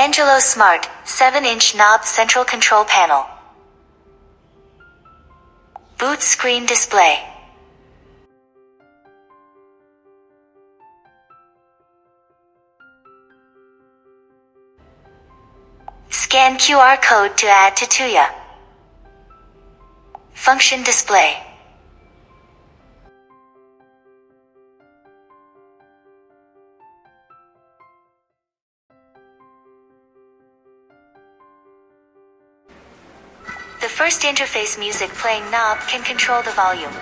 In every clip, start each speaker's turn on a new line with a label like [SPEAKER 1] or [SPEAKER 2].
[SPEAKER 1] Angelo Smart 7-inch knob central control panel. Boot screen display. Scan QR code to add to Tuya. Function display. The first interface music playing knob can control the volume.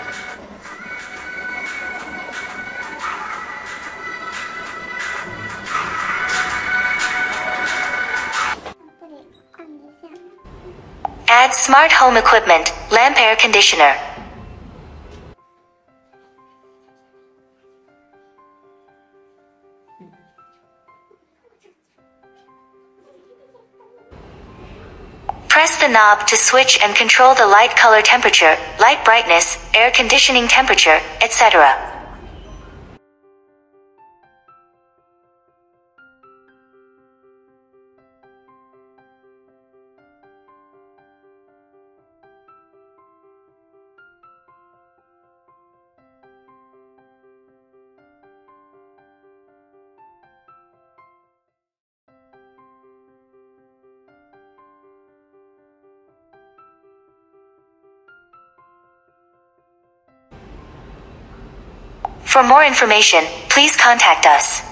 [SPEAKER 1] Add smart home equipment, lamp air conditioner. Press the knob to switch and control the light color temperature, light brightness, air conditioning temperature, etc. For more information, please contact us.